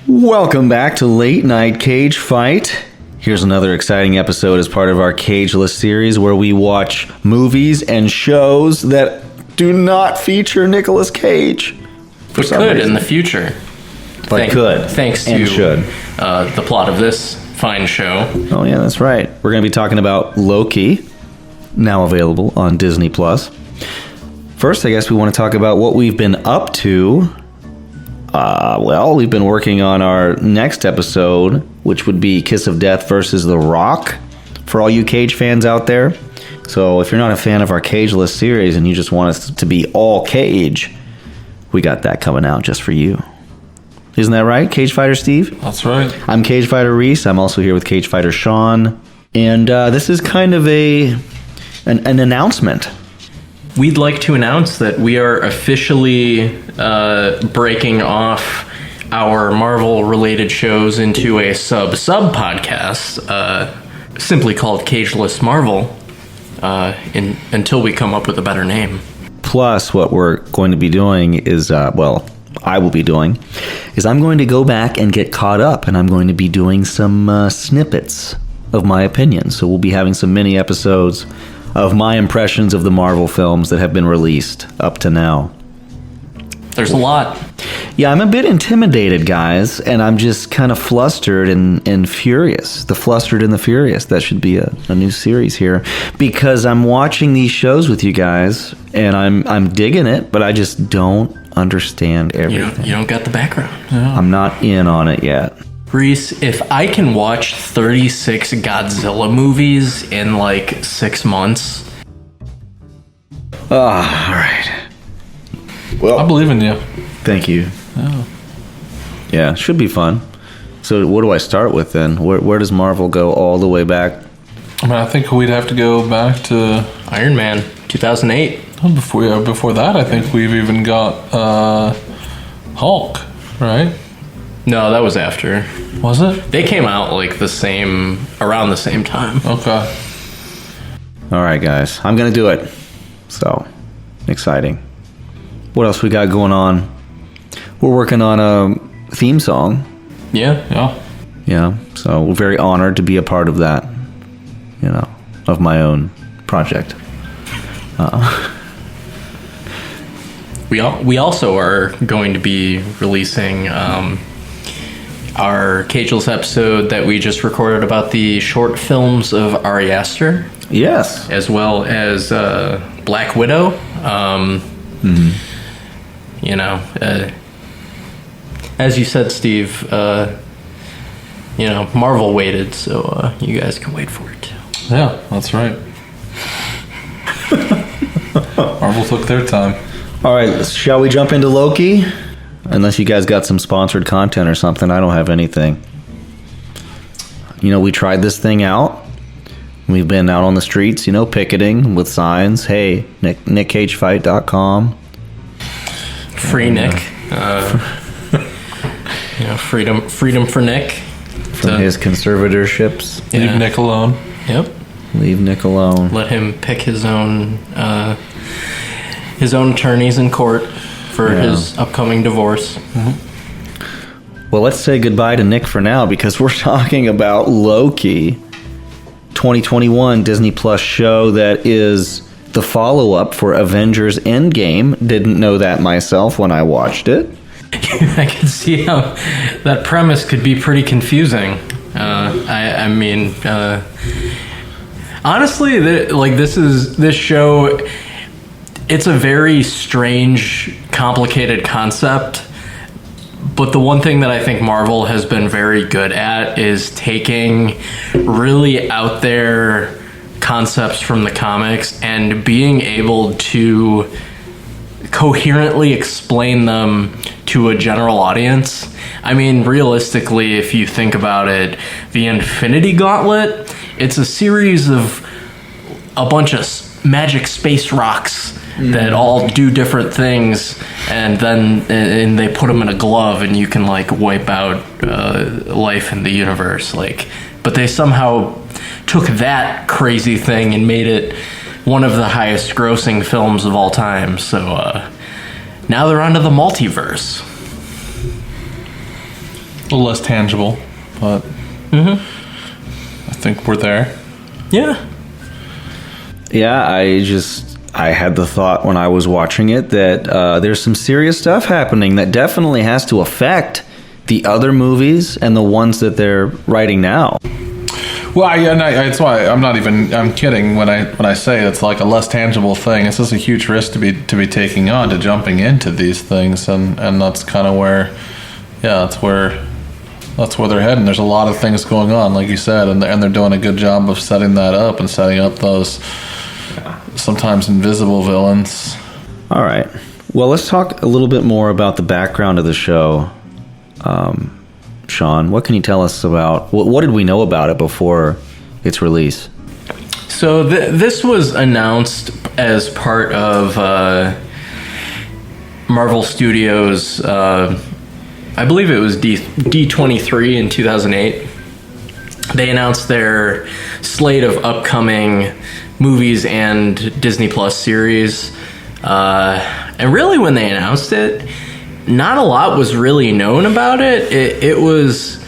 Welcome back to Late Night Cage Fight. Here's another exciting episode as part of our Cageless series where we watch movies and shows that do not feature Nicolas Cage. For some reason. In the future. But could. Thanks to the plot of this fine show. Oh yeah, that's right. We're going to be talking about Loki, now available on Disney+. First, I guess we want to talk about what we've been up to. We've been working on our next episode, which would be Kiss of Death versus The Rock, for all you Cage fans out there. So if you're not a fan of our Cageless series and you just want us to be all Cage, we got that coming out just for you. Isn't that right, Cage Fighter Steve? That's right. I'm Cage Fighter Reece. I'm also here with Cage Fighter Sean. And this is kind of an announcement. We'd like to announce that we are officially breaking off our Marvel-related shows into a sub-podcast, simply called Cageless Marvel, until we come up with a better name. Plus, what we're going to be doing is, I will be doing, is I'm going to go back and get caught up, and I'm going to be doing some snippets of my opinion. So we'll be having some mini episodes of my impressions of the Marvel films that have been released up to now. There's a lot. Yeah, I'm a bit intimidated, guys, and I'm just kind of flustered and furious. The Flustered and the Furious. That should be a new series here. Because I'm watching these shows with you guys, and I'm digging it, but I just don't understand everything. You don't got the background. No. I'm not in on it yet. Reece, if I can watch 36 Godzilla movies in 6 months. All right. Well, I believe in you. Thank you. Oh. Yeah, should be fun. So what do I start with then? Where does Marvel go all the way back? I think we'd have to go back to Iron Man, 2008. Before that, I think we've even got Hulk, right? No, that was after. Was it? They came out around the same time. Okay. All right, guys. I'm going to do it. So, exciting. What else we got going on? We're working on a theme song. Yeah. Yeah. So, we're very honored to be a part of that, of my own project. We also are going to be releasing our Cageless episode that we just recorded about the short films of Ari Aster. Yes. As well as Black Widow. As you said, Steve, Marvel waited, so you guys can wait for it too. Yeah, that's right. Marvel took their time. All right, shall we jump into Loki? Unless you guys got some sponsored content or something, I don't have anything. We tried this thing out. We've been out on the streets, picketing with signs. Hey, NickCageFight.com. Free Nick. Freedom for Nick. From his conservatorships. Yeah. Leave Nick alone. Yep. Leave Nick alone. Let him pick his own attorneys in court for his upcoming divorce. Mm-hmm. Well, let's say goodbye to Nick for now because we're talking about Loki, 2021 Disney Plus show that is the follow-up for Avengers Endgame. Didn't know that myself when I watched it. I can see how that premise could be pretty confusing. Honestly, this show, it's a very strange, complicated concept. But the one thing that I think Marvel has been very good at is taking really out there concepts from the comics and being able to coherently explain them to a general audience. I mean, realistically, if you think about it, the Infinity Gauntlet, it's a series of a bunch of magic space rocks that all do different things, and then they put them in a glove and you can wipe out life in the universe. But they somehow took that crazy thing and made it one of the highest grossing films of all time. So now they're onto the multiverse. A little less tangible, but I think we're there. Yeah. Yeah, I had the thought when I was watching it that there's some serious stuff happening that definitely has to affect the other movies and the ones that they're writing now. Well, that's why I'm kidding when I say it's like a less tangible thing. It's just a huge risk to be taking on, to jumping into these things, and that's kind of where, that's where they're heading. There's a lot of things going on, like you said, and they're doing a good job of setting that up and setting up those sometimes invisible villains. All right. Well, let's talk a little bit more about the background of the show. Sean, what can you tell us about, what did we know about it before its release? So this was announced as part of Marvel Studios, I believe it was D23 in 2008. They announced their slate of upcoming movies and Disney Plus series. And really when they announced it, not a lot was really known about it. It was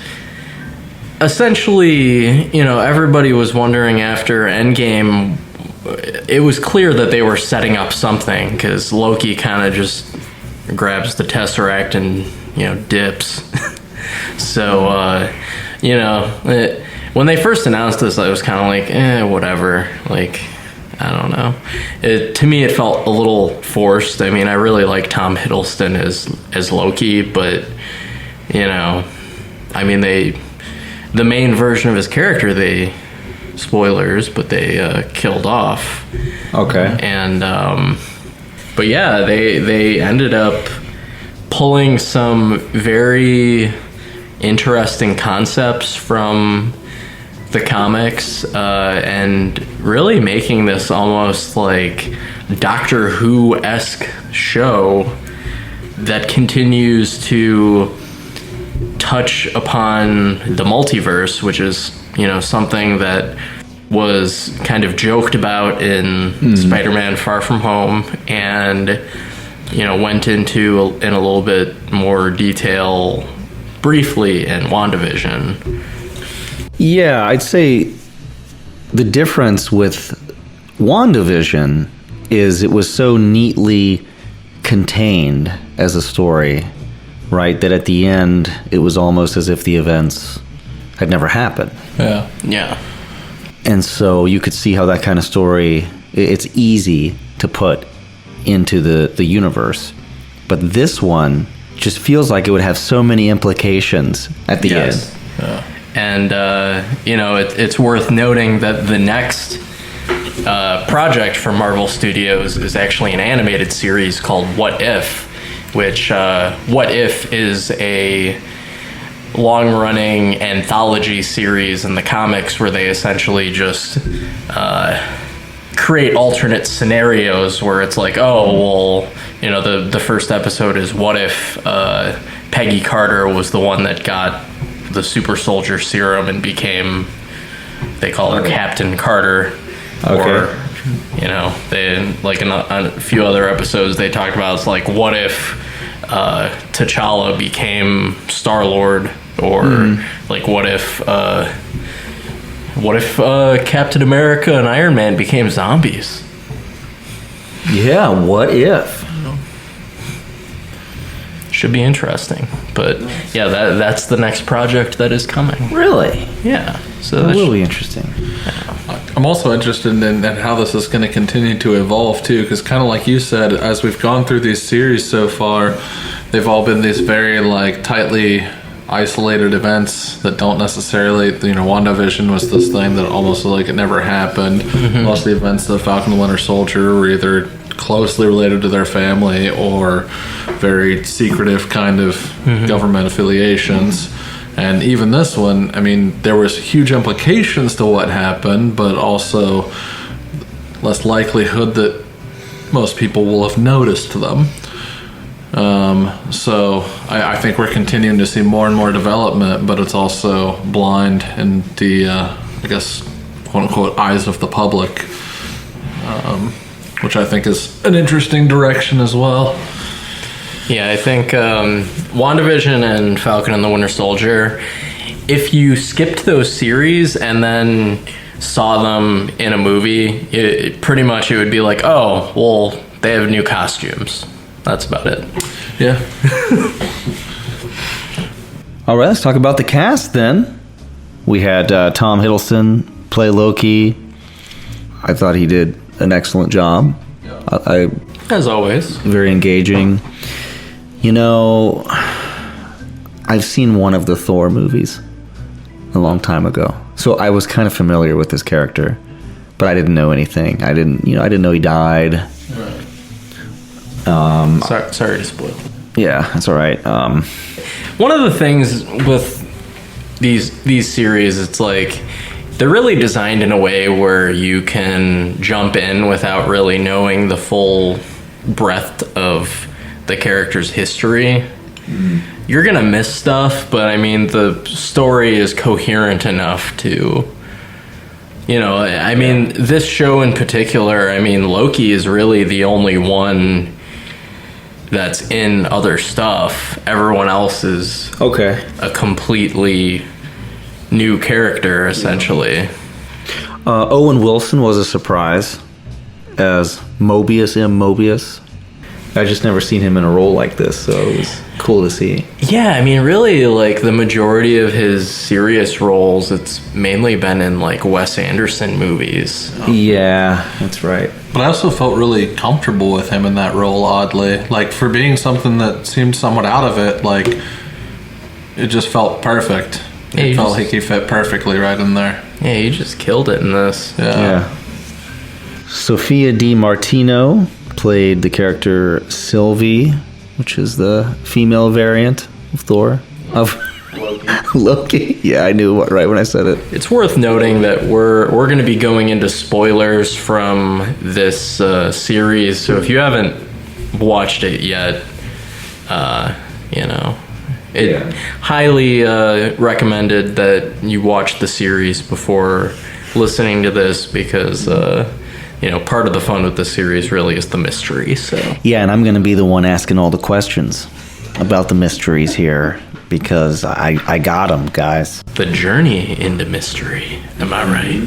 essentially, everybody was wondering after Endgame, it was clear that they were setting up something, because Loki kind of just grabs the Tesseract and, dips. So, when they first announced this, I was kind of like, whatever. Like, I don't know. To me, it felt a little forced. I mean, I really like Tom Hiddleston as Loki, but the main version of his character, spoilers, but they killed off. Okay. And but yeah, they ended up pulling some very interesting concepts from the comics, and really making this almost like Doctor Who-esque show that continues to touch upon the multiverse, which is, something that was kind of joked about in Spider-Man Far From Home, and, went into in a little bit more detail briefly in WandaVision. Yeah, I'd say the difference with WandaVision is it was so neatly contained as a story, right, that at the end it was almost as if the events had never happened. Yeah. Yeah. And so you could see how that kind of story, it's easy to put into the universe. But this one just feels like it would have so many implications at the end. Yeah. And, it's worth noting that the next project from Marvel Studios is actually an animated series called What If, which What If is a long-running anthology series in the comics where they essentially just create alternate scenarios where it's like, the first episode is what if Peggy Carter was the one that got the super soldier serum and became, they call her Captain Carter. Okay. Or, they, like in a few other episodes, they talked about, it's like, what if T'Challa became Star-Lord? Or like, what if Captain America and Iron Man became zombies? Yeah, what if? Should be interesting. But yeah, that's the next project that is coming. Really? Yeah. So That will be interesting. I'm also interested in how this is going to continue to evolve too, because kind of like you said, as we've gone through these series so far, they've all been these very tightly isolated events that don't necessarily, WandaVision was this thing that almost like it never happened. Most of the events of Falcon and the Winter Soldier were either closely related to their family or very secretive kind of government affiliations. And even this one, there was huge implications to what happened, but also less likelihood that most people will have noticed them. So I think we're continuing to see more and more development, but it's also blind in the, quote unquote, eyes of the public, which I think is an interesting direction as well. Yeah, I think WandaVision and Falcon and the Winter Soldier, if you skipped those series and then saw them in a movie, pretty much it would be like, oh, well, they have new costumes. That's about it. Yeah. All right, let's talk about the cast then. We had Tom Hiddleston play Loki. I thought he did an excellent job. As always. Very engaging. You know, I've seen one of the Thor movies a long time ago, so I was kind of familiar with this character, but I didn't know anything. I didn't know he died. Right. Sorry to spoil. Yeah, that's all right. One of the things with these series, it's like they're really designed in a way where you can jump in without really knowing the full breadth of the character's history. You're gonna miss stuff, but I mean the story is coherent enough to, I mean, this show in particular, I mean, Loki is really the only one that's in other stuff. Everyone else is Okay. a completely new character, essentially. Owen Wilson was a surprise as Mobius M. Mobius. I just never seen him in a role like this, so it was cool to see. Yeah, I mean, really, like, the majority of his serious roles, it's mainly been in, like, Wes Anderson movies. Yeah, that's right. But I also felt really comfortable with him in that role, oddly. Like, for being something that seemed somewhat out of it, like, it just felt perfect. Yeah, It felt like he fit perfectly right in there. Yeah, he just killed it in this. Yeah. Sophia Di Martino played the character Sylvie, which is the female variant of Thor. Of Loki. Yeah, I knew right when I said it. It's worth noting that we're going to be going into spoilers from this series, so if you haven't watched it yet, highly recommended that you watch the series before listening to this, because part of the fun with the series really is the mystery. So Yeah, and I'm going to be the one asking all the questions about the mysteries here, because I got them, guys. the journey into mystery, am I right?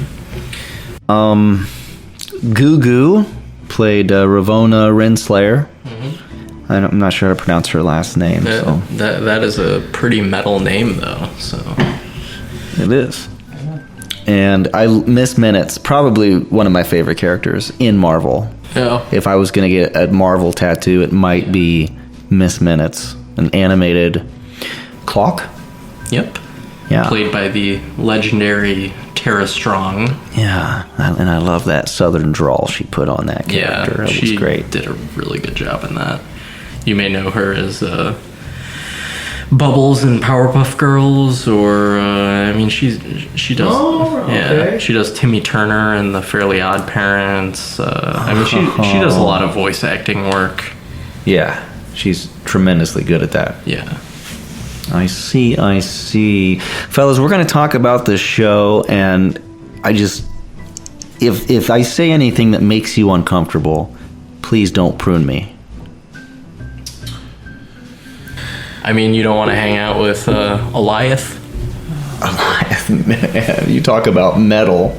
Gugu played Ravonna Renslayer. I'm not sure how to pronounce her last name. So That is a pretty metal name, though. So it is. And Miss Minutes, probably one of my favorite characters in Marvel. Yeah. If I was going to get a Marvel tattoo, it might be Miss Minutes, an animated clock. Yep. Yeah. Played by the legendary Tara Strong. Yeah, and I love that southern drawl she put on that character. Yeah, It was great. Did a really good job in that. You may know her as Bubbles in Powerpuff Girls, or she does. Oh, okay. Yeah, she does Timmy Turner in The Fairly Odd Parents. She does a lot of voice acting work. Yeah, she's tremendously good at that. Yeah. I see. Fellas, we're going to talk about this show, and if I say anything that makes you uncomfortable, please don't prune me. I mean, you don't want to hang out with Eliath? You talk about metal.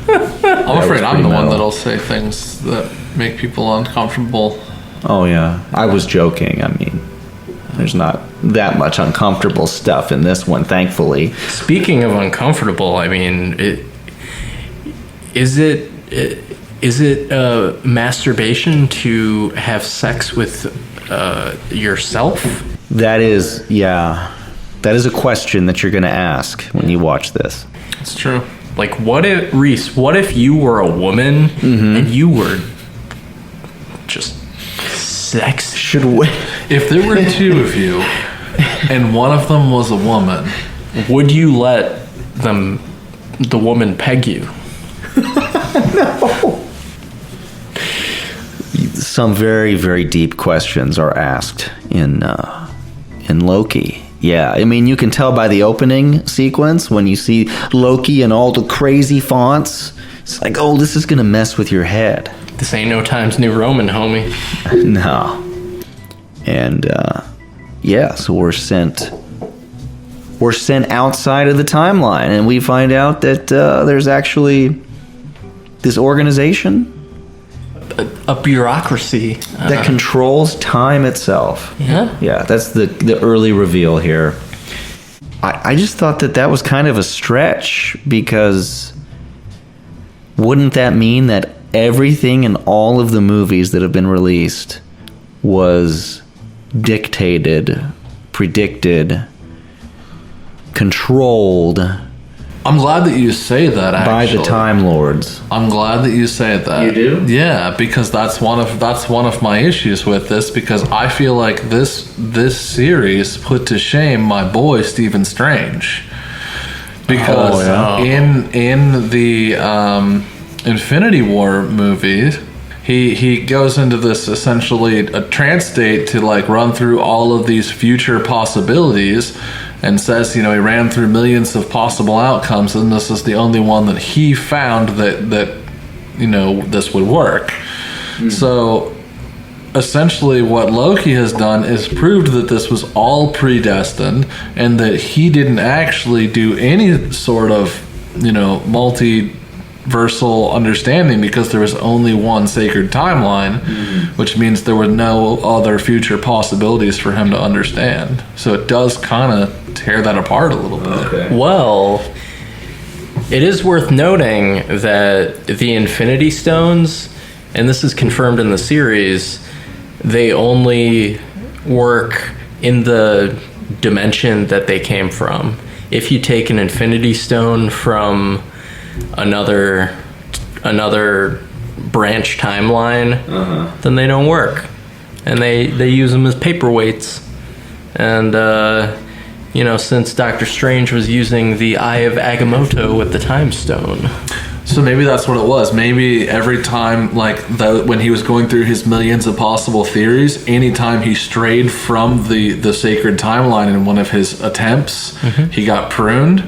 I'm afraid I'm the one metal. that'll say things that make people uncomfortable. Oh, yeah. I was joking. I mean, there's not that much uncomfortable stuff in this one, thankfully. Speaking of uncomfortable, I mean, is it masturbation to have sex with yourself? That is a question that you're going to ask when you watch this. It's true. Like, Reece, what if you were a woman and you were just sex? Should we? If there were two of you and one of them was a woman, Would you let the woman peg you? No. Some very, very deep questions are asked in Loki. Yeah, I mean, you can tell by the opening sequence when you see Loki and all the crazy fonts. It's like, oh, this is going to mess with your head. This ain't no Times New Roman, homie. No. And so we're sent outside of the timeline, and we find out that there's actually this organization A bureaucracy that controls time itself. Yeah. That's the early reveal here. I just thought that was kind of a stretch, because wouldn't that mean that everything in all of the movies that have been released was dictated, predicted, controlled I'm glad that you say that, by actually. the Time Lords? I'm glad that you say that. You do? Yeah, because that's one of my issues with this, because I feel like this series put to shame my boy Stephen Strange. Because in the Infinity War movies, he goes into this essentially a trance state to like run through all of these future possibilities, and says, he ran through millions of possible outcomes, and this is the only one that he found that this would work. So essentially what Loki has done is proved that this was all predestined, and that he didn't actually do any sort of multiversal understanding, because there was only one sacred timeline, which means there were no other future possibilities for him to understand. So it does kind of tear that apart a little bit. Okay. Well, it is worth noting that the Infinity Stones, and this is confirmed in the series, they only work in the dimension that they came from. If you take an Infinity Stone from another branch timeline, then they don't work, and they use them as paperweights. And since Doctor Strange was using the Eye of Agamotto with the Time Stone, so maybe that's what it was. Maybe every time, when he was going through his millions of possible theories, anytime he strayed from the sacred timeline in one of his attempts, he got pruned.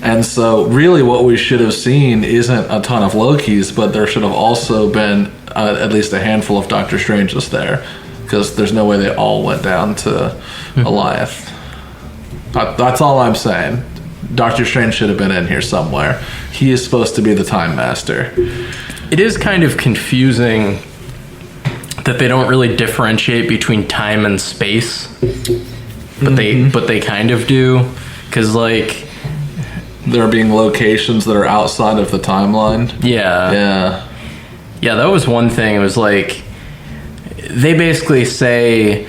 And so really what we should have seen isn't a ton of Lokis, but there should have also been at least a handful of Doctor Stranges there, because there's no way they all went down to Alioth. That's all I'm saying. Doctor Strange should have been in here somewhere. He is supposed to be the Time Master. it is kind of confusing that they don't really differentiate between time and space, but they kind of do, because there being locations that are outside of the timeline. Yeah, that was one thing. It was they basically say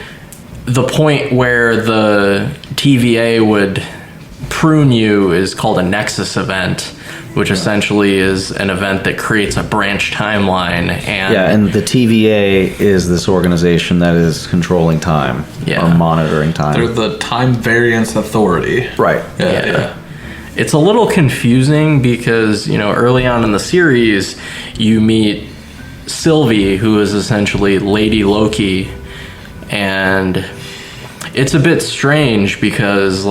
the point where the TVA would prune you is called a nexus event, which essentially is an event that creates a branch timeline. And the TVA is this organization that is controlling time or monitoring time. They're the Time Variance Authority. Right. Yeah. It's a little confusing because, early on in the series, you meet Sylvie, who is essentially Lady Loki, and it's a bit strange because,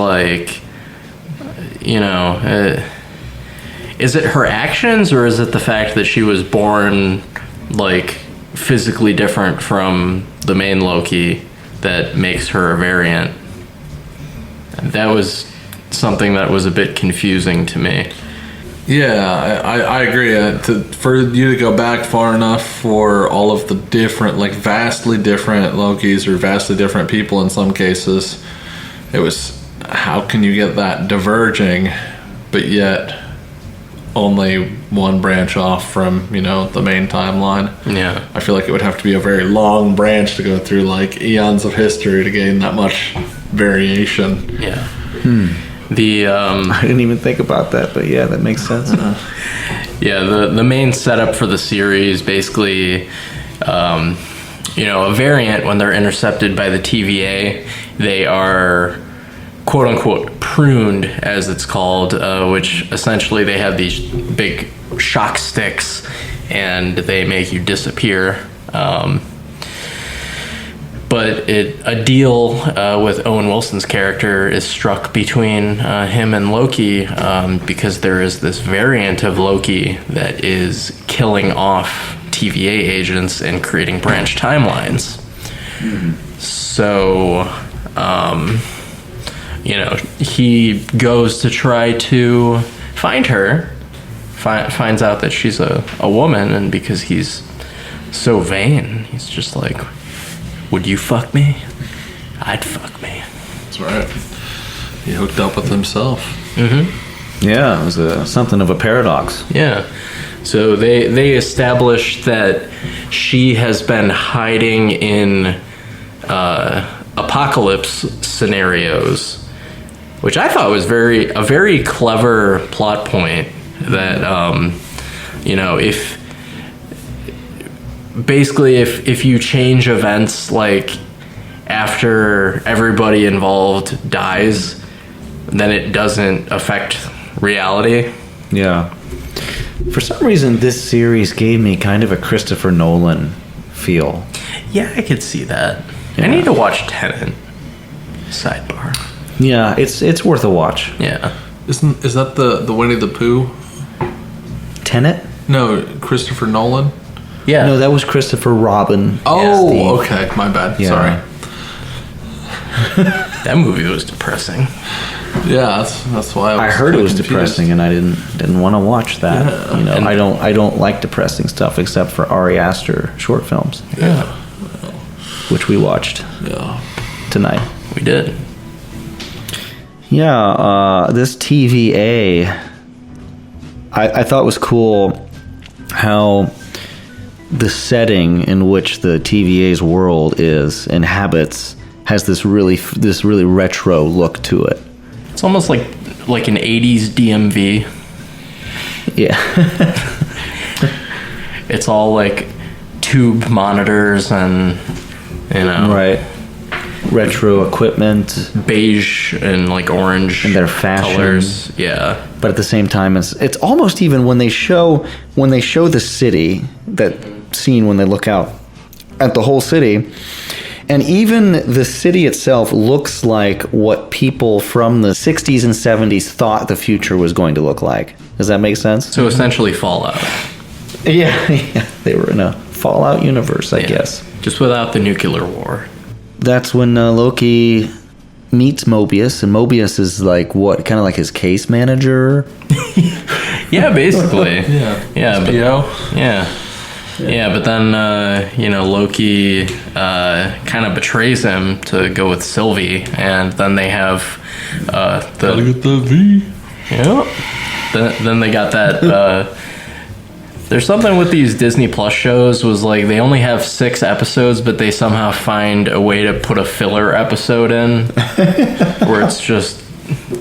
is it her actions or is it the fact that she was born, physically different from the main Loki that makes her a variant? That was something that was a bit confusing to me. Yeah, I agree. For you to go back far enough for all of the different, vastly different Lokis or vastly different people in some cases, it was, how can you get that diverging, but yet only one branch off from, the main timeline? Yeah. I feel like it would have to be a very long branch to go through, eons of history to gain that much variation. Yeah. I didn't even think about that, but yeah, that makes sense. The main setup for the series, basically, a variant, when they're intercepted by the TVA, they are quote unquote pruned, as it's called, which essentially they have these big shock sticks and they make you disappear. But a deal with Owen Wilson's character is struck between him and Loki, because there is this variant of Loki that is killing off TVA agents and creating branch timelines. So, he goes to try to find her, finds out that she's a woman, and because he's so vain, he's just like, would you fuck me? I'd fuck me. That's right. He hooked up with himself. Yeah, it was something of a paradox. Yeah. So they established that she has been hiding in apocalypse scenarios, which I thought was a very clever plot point. That if you change events like after everybody involved dies, then it doesn't affect reality. Yeah. For some reason, this series gave me kind of a Christopher Nolan feel. Yeah, I could see that. Yeah. I need to watch Tenet. Sidebar. Yeah, it's worth a watch. Yeah. Is that the Winnie the Pooh? Tenet? No, Christopher Nolan. Yeah. No, that was Christopher Robin. Oh, okay. My bad. Yeah. Sorry. That movie was depressing. Yeah, that's why I heard it was confused. depressing, and I didn't want to watch that. Yeah. I don't like depressing stuff except for Ari Aster short films, Yeah. which we watched Yeah. tonight. We did. Yeah, this TVA, I thought was cool how the setting in which the TVA's world inhabits has this really retro look to it. It's almost like an 80s DMV. Yeah. It's all like tube monitors and Right. Retro equipment. beige and like orange And their fashion. colors. Yeah. But at the same time, it's almost even when they show the city, that scene when they look out at the whole city, and even the city itself looks like what people from the 60s and 70s thought the future was going to look like. Does that make sense? So essentially Fallout. Yeah, they were in a Fallout universe, I guess. Just without the nuclear war. That's when Loki meets Mobius, and Mobius is like what, kind of like his case manager. Yeah, basically. Yeah. Yeah, but Theo. yeah. Yeah, but then Loki kind of betrays him to go with Sylvie, and then they have Gotta get the V. yeah. Then they got that. There's something with these Disney Plus shows was like they only have 6 episodes, but they somehow find a way to put a filler episode in, where it's just.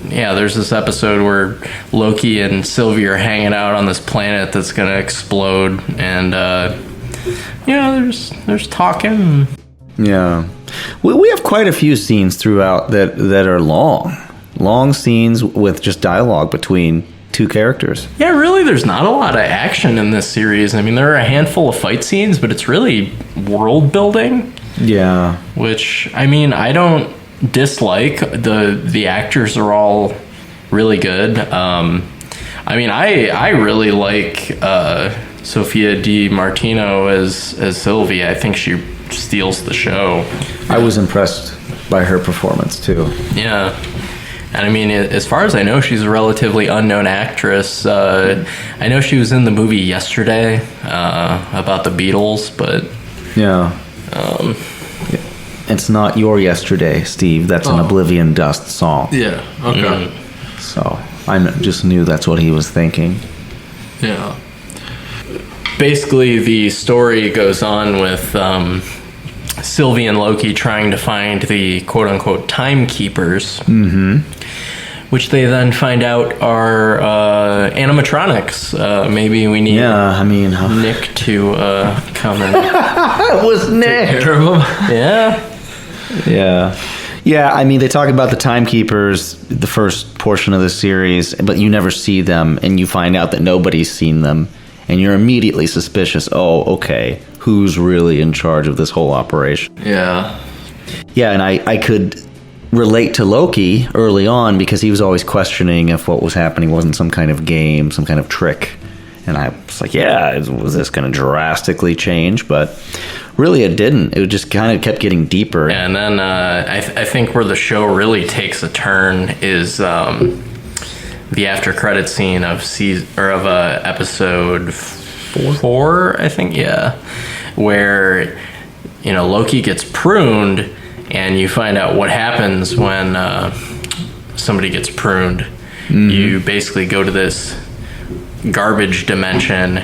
Yeah, there's this episode where Loki and Sylvie are hanging out on this planet that's gonna explode, and there's talking. Yeah, we have quite a few scenes throughout that are long scenes with just dialogue between two characters. Yeah, really, there's not a lot of action in this series. I mean, there are a handful of fight scenes, but it's really world building. Yeah, Which, I mean, I don't dislike. The actors are all really good. I mean, I really like Sophia Di Martino as Sylvie. I think she steals the show. I was impressed by her performance too. Yeah. And I mean, as far as I know, she's a relatively unknown actress. I know she was in the movie Yesterday about the Beatles, but Yeah. It's not Your Yesterday, Steve. That's an Oblivion Dust song. Yeah. Okay. So I just knew that's what he was thinking. Yeah. basically the story goes on with Sylvie and Loki trying to find the quote-unquote timekeepers, which they then find out are animatronics. Maybe we need Nick to come and... It was Nick! Take care of them. Yeah. Yeah, I mean, they talk about the timekeepers the first portion of the series, but you never see them, and you find out that nobody's seen them, and you're immediately suspicious. Oh, okay, who's really in charge of this whole operation? Yeah. Yeah, and I could relate to Loki early on because he was always questioning if what was happening wasn't some kind of game, some kind of trick. And I was like, yeah, was this going to drastically change? But really it didn't. It just kind of kept getting deeper. And then I think where the show really takes a turn is the after credit scene of episode 4, I think, yeah, where Loki gets pruned, and you find out what happens when somebody gets pruned. You basically go to this garbage dimension,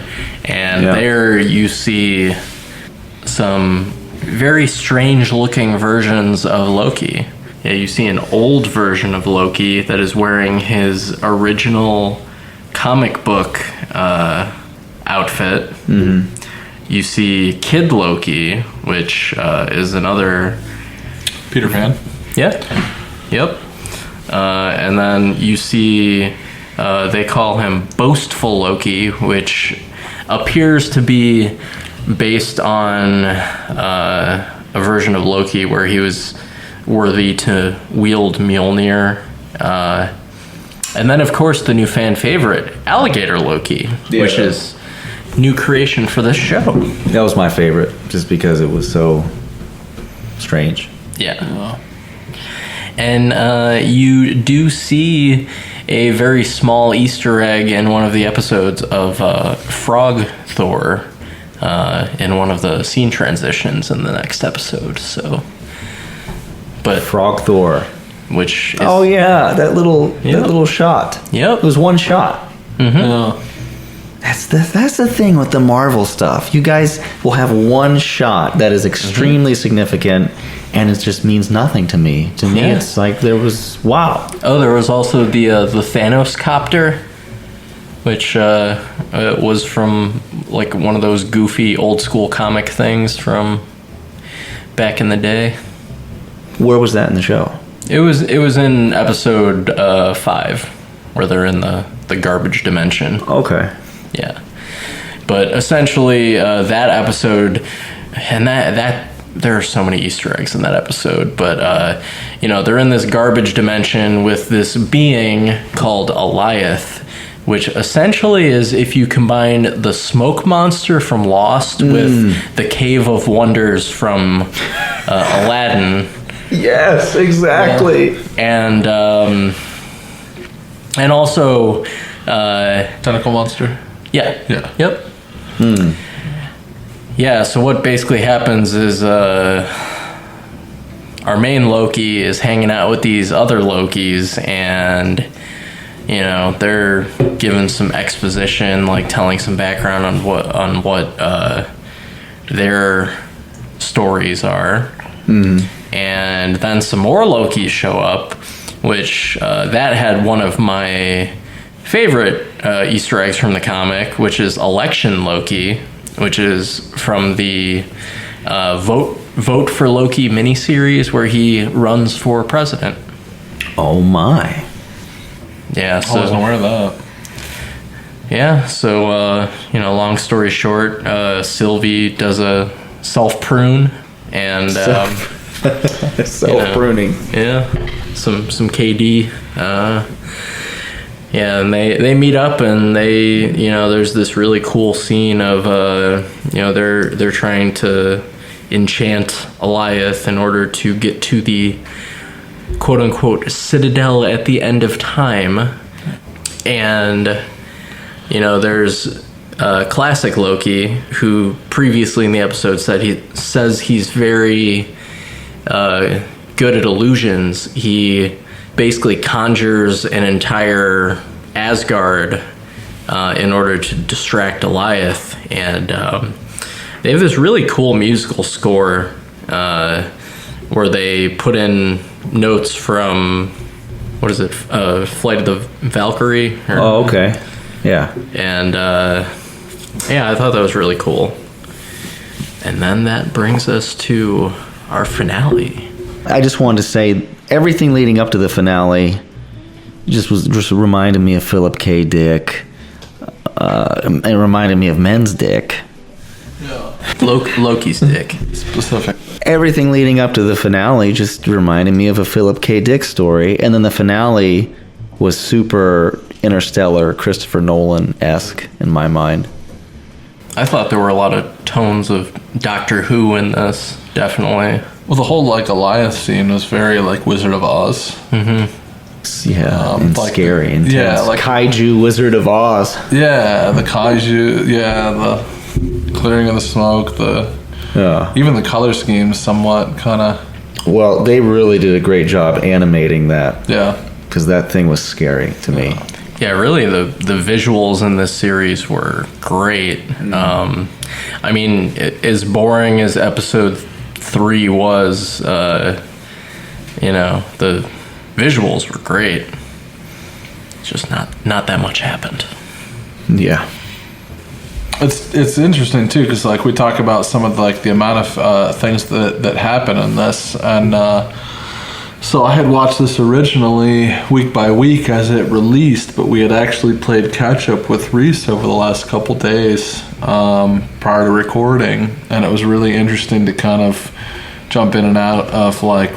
and there you see some very strange looking versions of Loki. Yeah, you see an old version of Loki that is wearing his original comic book outfit. You see Kid Loki, which is another Peter Pan. Yeah. Yep. And then you see they call him Boastful Loki, which appears to be based on a version of Loki where he was worthy to wield Mjolnir. And then, of course, the new fan favorite, Alligator Loki, which is new creation for this show. That was my favorite, just because it was so strange. Yeah. And you do see a very small Easter egg in one of the episodes of Frog Thor in one of the scene transitions in the next episode. But Frog Thor. Which is, oh yeah, that little shot. Yep. It was one shot. Mm-hmm. That's the thing with the Marvel stuff. You guys will have one shot that is extremely significant, and it just means nothing to me. To me, it's like there was wow. Oh, there was also the Thanos copter, which was from like one of those goofy old school comic things from back in the day. Where was that in the show? It was in episode 5, where they're in the garbage dimension. Okay. Yeah, but essentially that episode, and that there are so many Easter eggs in that episode. But they're in this garbage dimension with this being called Eliath, which essentially is if you combine the smoke monster from Lost with the Cave of Wonders from Aladdin. Yes, exactly. Yeah. And also Tentacle monster. Yeah. Yeah. Yep. Yeah, so what basically happens is our main Loki is hanging out with these other Lokis, and they're giving some exposition, like telling some background on what their stories are. And then some more Lokis show up, which that had one of my favorite Easter eggs from the comic, which is Election Loki, which is from the Vote for Loki miniseries where he runs for president. Oh my. Yeah, I wasn't aware of that. Yeah, so long story short, Sylvie does a self prune and self pruning. Some KD. Yeah, and they meet up, and they there's this really cool scene of they're trying to enchant Eliath in order to get to the quote unquote citadel at the end of time. And there's classic Loki, who previously in the episode says he's very good at illusions. He basically conjures an entire Asgard in order to distract Eliath, and they have this really cool musical score where they put in notes from Flight of the Valkyrie. Oh, okay. Yeah. And I thought that was really cool. And then that brings us to our finale. I just wanted to say everything leading up to the finale just reminded me of Philip K. Dick. It reminded me of Men's Dick. Yeah. Loki's dick. Specific. Everything leading up to the finale just reminded me of a Philip K. Dick story, and then the finale was super Interstellar, Christopher Nolan-esque in my mind. I thought there were a lot of tones of Doctor Who in this, definitely. Well, the whole like Elias scene was very like Wizard of Oz. Yeah, and like scary. Intense. yeah, like Kaiju Wizard of Oz. Yeah, the kaiju. Yeah, the clearing of the smoke. Yeah. Even the color scheme, somewhat kind of. Well, they really did a great job animating that. Yeah. Because that thing was scary to me. Yeah, really, the visuals in this series were great. I mean, as boring as episode 3 was, the visuals were great. It's just not that much happened. Yeah. It's interesting too, because like we talk about some of like the amount of things that happen in this, and so I had watched this originally week by week as it released, but we had actually played catch up with Reece over the last couple days prior to recording, and it was really interesting to kind of jump in and out of like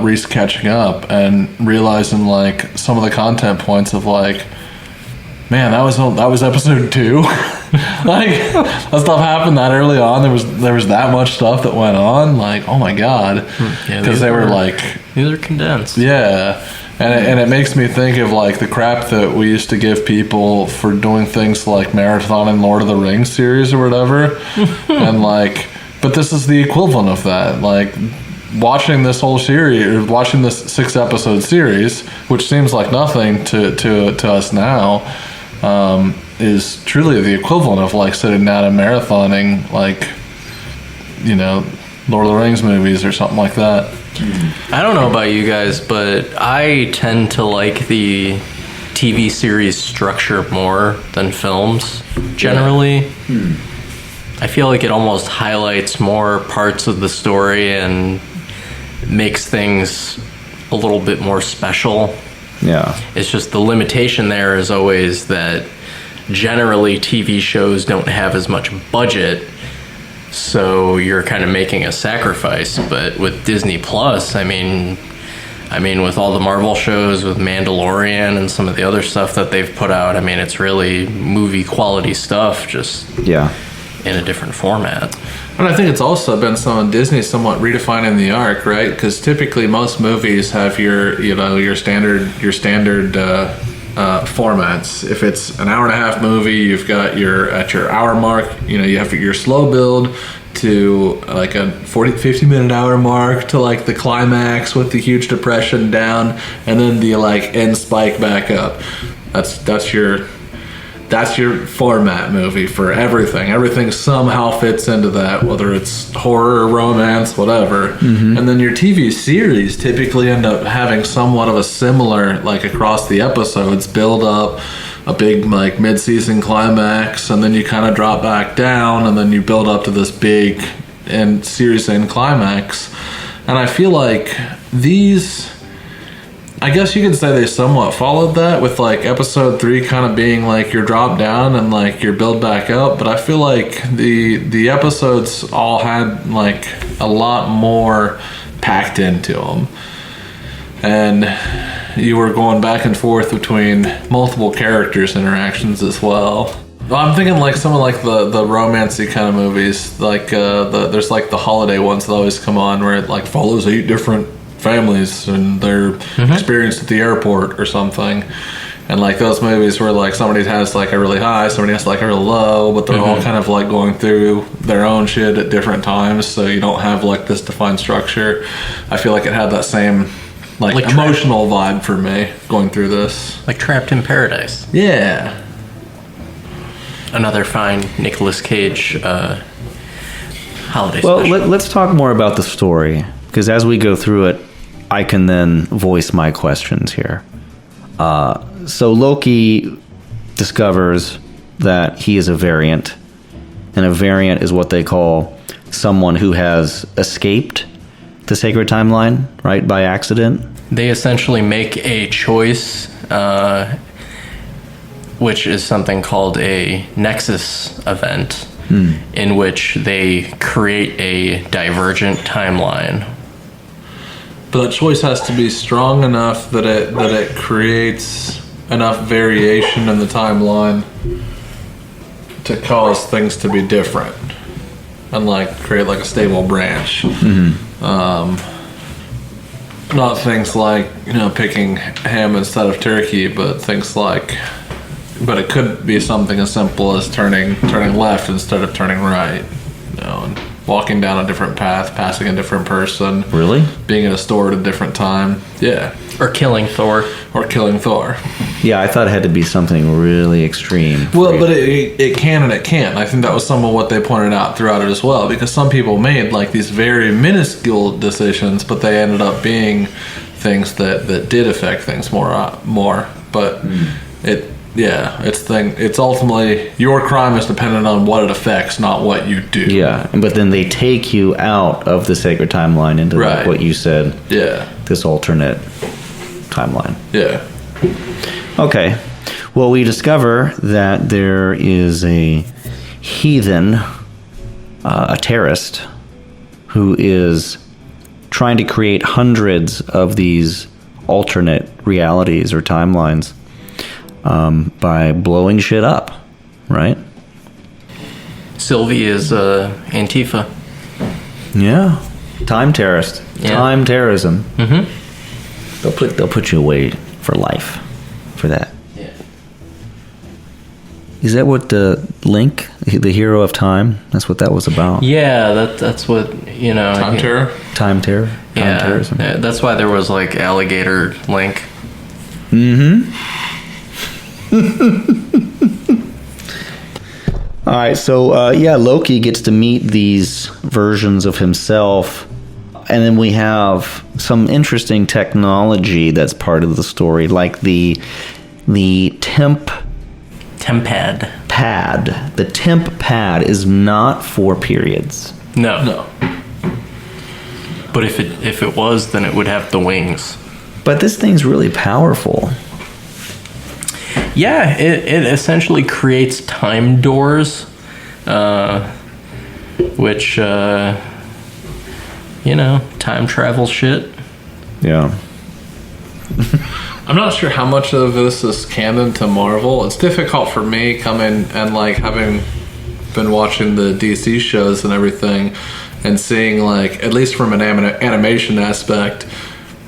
Reece catching up and realizing like some of the content points of like, man, that was episode 2. Like that stuff happened that early on. There was that much stuff that went on. Like, oh my god, because they were like, these are condensed. Yeah, and it makes me think of like the crap that we used to give people for doing things like marathoning Lord of the Rings series or whatever, and like, but this is the equivalent of that. Like watching this whole series, or watching this 6-episode series, which seems like nothing to us now. Is truly the equivalent of like sitting down and marathoning like, Lord of the Rings movies or something like that. I don't know about you guys, but I tend to like the TV series structure more than films generally. I feel like it almost highlights more parts of the story and makes things a little bit more special. Yeah. It's just the limitation there is always that generally TV shows don't have as much budget, so you're kind of making a sacrifice. But with Disney Plus, I mean with all the Marvel shows, with Mandalorian and some of the other stuff that they've put out, I mean it's really movie quality stuff, just in a different format. And I think it's also been Disney somewhat redefining the arc, right? Because typically most movies have your standard formats. If it's an hour and a half movie, you've got at your hour mark, you have your slow build to like a 50 minute hour mark to like the climax with the huge depression down, and then the like end spike back up. That's your format movie for everything. Everything somehow fits into that, whether it's horror or romance, whatever. And then your TV series typically end up having somewhat of a similar, like across the episodes, build up a big like mid-season climax, and then you kind of drop back down, and then you build up to this big and series end climax. And I feel like these, I guess you could say they somewhat followed that, with like episode 3 kind of being like your drop down and like your build back up. But I feel like the episodes all had like a lot more packed into them, and you were going back and forth between multiple characters interactions as well. I'm thinking like some of like the romancy kind of movies, like there's like the holiday ones that always come on where it like follows 8 different families and their experience at the airport or something, and like those movies where like somebody has like a really high, somebody has like a real low, but they're all kind of like going through their own shit at different times, so you don't have like this defined structure. I feel like it had that same like emotional vibe for me going through this, like Trapped in Paradise. Yeah, another fine Nicolas Cage holiday Well, special. let's talk more about the story, because as we go through it, I can then voice my questions here. So Loki discovers that he is a variant, and a variant is what they call someone who has escaped the sacred timeline, right, by accident. They essentially make a choice, which is something called a nexus event, in which they create a divergent timeline. but that choice has to be strong enough that it creates enough variation in the timeline to cause things to be different and like create like a stable branch. Not things like, you know, picking ham instead of turkey, but things like, but it could be something as simple as turning left instead of turning right, you know, and walking down a different path, passing a different person. Really? Being in a store at a different time. Yeah. Or killing Thor. Yeah, I thought it had to be something really extreme. Well, but it can and it can't. I think that was some of what they pointed out throughout it as well, because some people made like these very minuscule decisions, but they ended up being things that did affect things more. But it's ultimately your crime is dependent on what it affects, not what you do. Yeah, but then they take you out of the sacred timeline into like what you said. Yeah. This alternate timeline. Yeah. Okay. Well, we discover that there is a heathen, a terrorist, who is trying to create hundreds of these alternate realities or timelines by blowing shit up, right? Sylvie is Antifa. Yeah. Time terrorist. Yeah. Time terrorism. Mm-hmm. They'll put you away for life for that. Yeah. Is that what the Link, the hero of time, that's what that was about? Yeah, that's what, you know. Time terror? Time terror? Time terrorism. Yeah, that's why there was like alligator Link. Mm-hmm. All right, so Loki gets to meet these versions of himself, and then we have some interesting technology that's part of the story, like the temp Tempad. pad. The temp pad is not for periods. No. But if it was, then it would have the wings. But this thing's really powerful. Yeah, it essentially creates time doors, which, time travel shit. Yeah. I'm not sure how much of this is canon to Marvel. It's difficult for me coming and like having been watching the DC shows and everything and seeing like, at least from an animation aspect,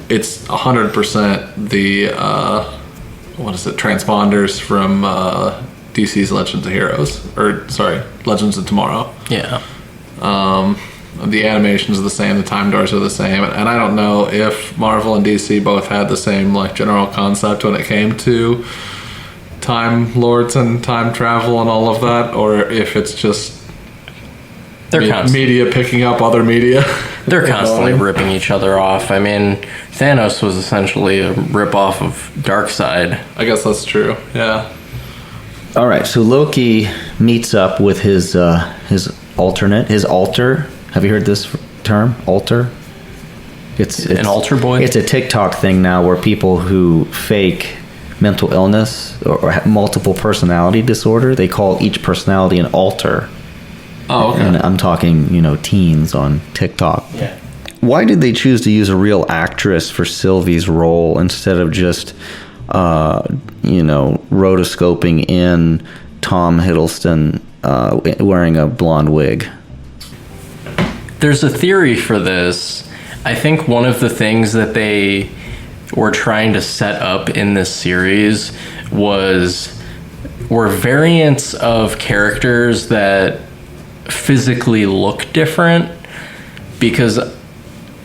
it's 100% the transponders from DC's Legends of Heroes, Legends of Tomorrow. Yeah. The animations are the same, the time doors are the same, and I don't know if Marvel and DC both had the same like general concept when it came to time lords and time travel and all of that, or if it's just media picking up other media. They're constantly ripping each other off. I mean, Thanos was essentially a rip-off of Darkseid. I guess that's true, yeah. All right, so Loki meets up with his alter. Have you heard this term, alter? It's an altar boy? It's a TikTok thing now where people who fake mental illness or have multiple personality disorder, they call each personality an alter. Oh, okay. And I'm talking, teens on TikTok. Yeah. Why did they choose to use a real actress for Sylvie's role instead of just, rotoscoping in Tom Hiddleston wearing a blonde wig? There's a theory for this. I think one of the things that they were trying to set up in this series were variants of characters that physically look different, because,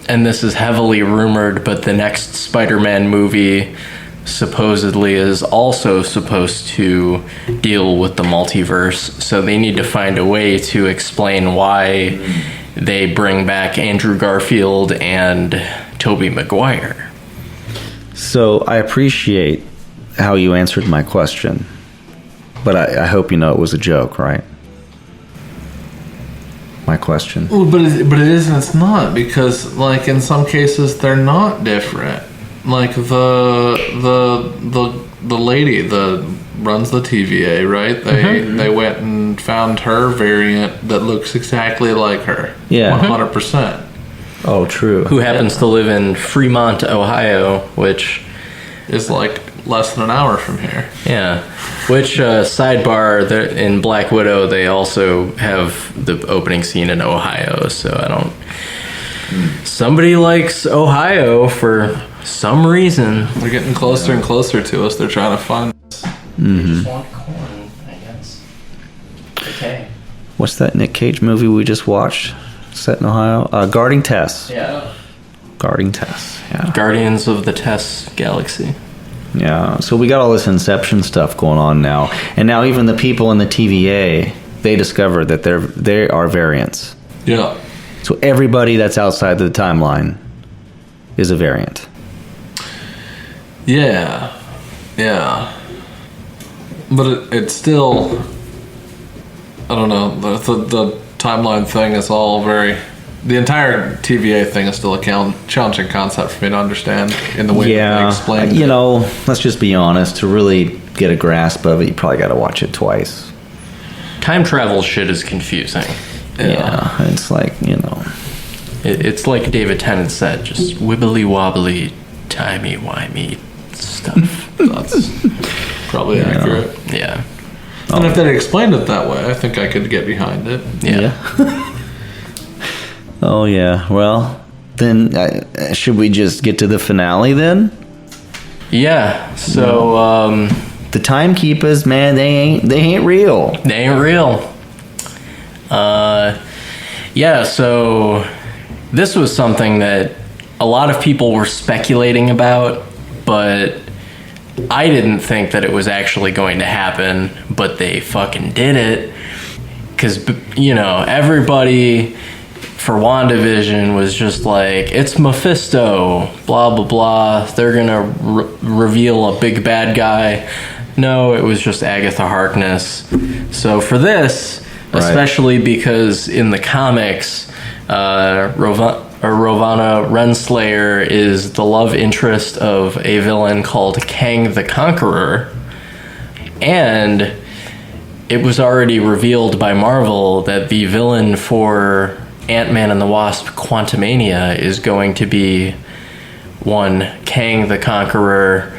and this is heavily rumored, but the next Spider-Man movie supposedly is also supposed to deal with the multiverse, so they need to find a way to explain why they bring back Andrew Garfield and Tobey Maguire. So I appreciate how you answered my question, but I hope you know it was a joke, right? My question. Well, but it is and it's not, because like in some cases they're not different. Like the lady that runs the TVA, right? They went and found her variant that looks exactly like her. Yeah. 100%. Oh, true. Who happens to live in Fremont, Ohio, which is like less than an hour from here. Yeah. Which, sidebar, in Black Widow, they also have the opening scene in Ohio, so I don't... Somebody likes Ohio for some reason. They're getting closer and closer to us. They're trying to find us. They just want corn, I guess. Okay. What's that Nick Cage movie we just watched? Set in Ohio? Guarding Tess. Yeah. Guarding Tess. Yeah. Guardians of the Tess Galaxy. Yeah. So we got all this Inception stuff going on now, and now even the people in the TVA, they discovered that they are variants. Yeah. So everybody that's outside the timeline is a variant. Yeah. Yeah. But it's still... I don't know. The timeline thing is all very... The entire TVA thing is still a challenging concept for me to understand in the way that they explain it. Let's just be honest. To really get a grasp of it, you probably got to watch it twice. Time travel shit is confusing. Yeah, it's like, It's like David Tennant said, just wibbly wobbly, timey-wimey stuff. That's probably accurate. Yeah. And if they explained it that way, I think I could get behind it. Yeah. Oh, yeah. Well, then should we just get to the finale then? Yeah. So, the timekeepers, man, they ain't real. They ain't real. Yeah, so this was something that a lot of people were speculating about, but I didn't think that it was actually going to happen, but they fucking did it. Because, everybody for WandaVision was just like, it's Mephisto, blah, blah, blah. They're going to reveal a big bad guy. No, it was just Agatha Harkness. So for this, especially because in the comics, Ravonna Renslayer is the love interest of a villain called Kang the Conqueror. And it was already revealed by Marvel that the villain for Ant-Man and the Wasp Quantumania is going to be one Kang the Conqueror,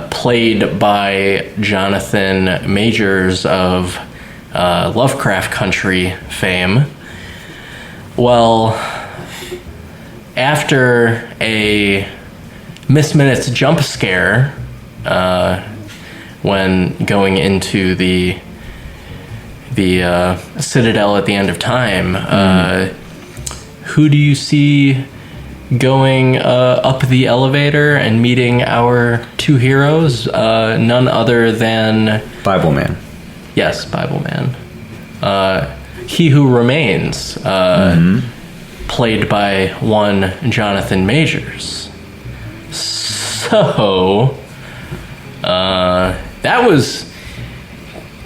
played by Jonathan Majors of Lovecraft Country fame. Well, after a Miss Minutes jump scare when going into the Citadel at the end of time, who do you see going up the elevator and meeting our two heroes? None other than... Bible Man. Yes, Bible Man. He Who Remains, played by one Jonathan Majors. So, that was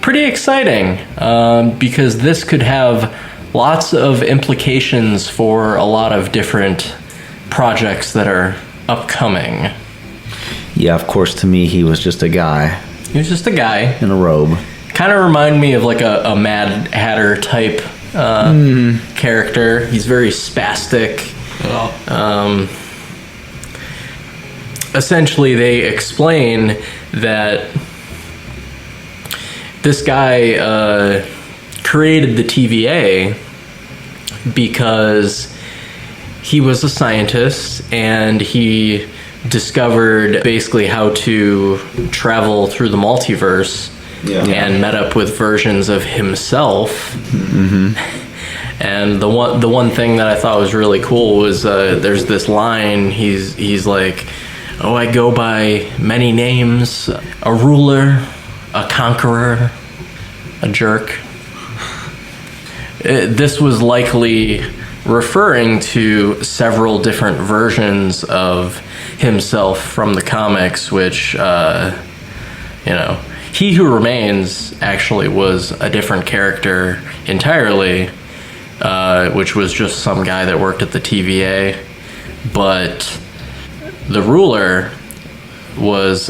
pretty exciting, because this could have lots of implications for a lot of different projects that are upcoming. Yeah, of course, to me, he was just a guy. He was just a guy. In a robe. Kind of remind me of like a Mad Hatter type character. He's very spastic. Essentially, they explain that this guy created the TVA because he was a scientist and he discovered basically how to travel through the multiverse. And met up with versions of himself. And the one thing that I thought was really cool was there's this line. He's like, "Oh, I go by many names: a ruler, a conqueror, a jerk." This was likely referring to several different versions of himself from the comics, which He Who Remains actually was a different character entirely, which was just some guy that worked at the TVA. But the ruler was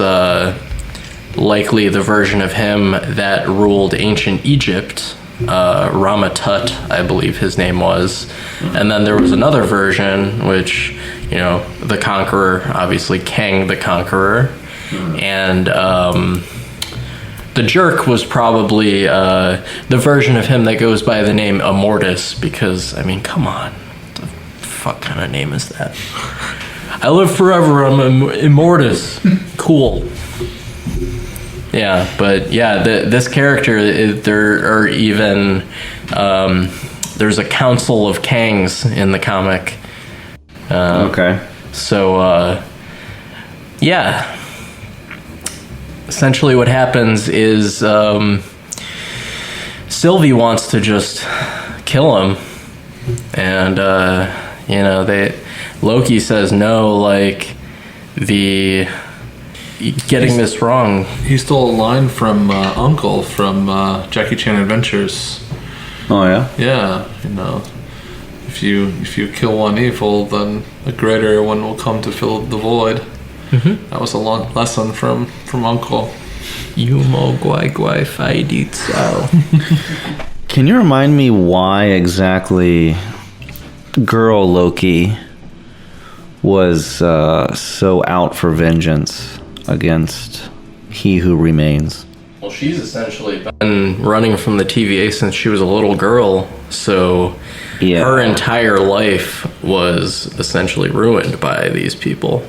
likely the version of him that ruled ancient Egypt, Ramatut, I believe his name was. And then there was another version, which, the Conqueror, obviously Kang the Conqueror. And the jerk was probably the version of him that goes by the name Immortus, because, I mean, come on. What the fuck kind of name is that? I live forever, I'm Immortus. Cool. Yeah, but yeah, this character, there are even, there's a council of Kangs in the comic. Okay. So, yeah. Essentially what happens is Sylvie wants to just kill him. And, Loki says no, like, getting this wrong. He stole a line from Uncle from Jackie Chan Adventures. Oh, yeah? Yeah, if you kill one evil, then a greater one will come to fill the void. Mm-hmm. That was a long lesson from Uncle. You mo guai guai fai dit sao. Can you remind me why exactly girl Loki was so out for vengeance against He Who Remains? Well, she's essentially been running from the TVA since she was a little girl, so her entire life was essentially ruined by these people.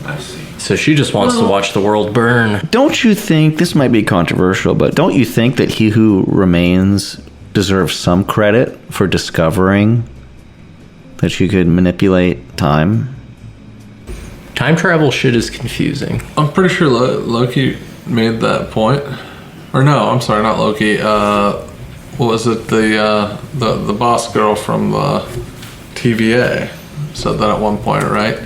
I see. So she just wants to watch the world burn. Don't you think, this might be controversial, but don't you think that He Who Remains deserves some credit for discovering that she could manipulate time? Time travel shit is confusing. I'm pretty sure Loki made that point. Or no, I'm sorry, not Loki. What was it? The boss girl from TVA said that at one point, right?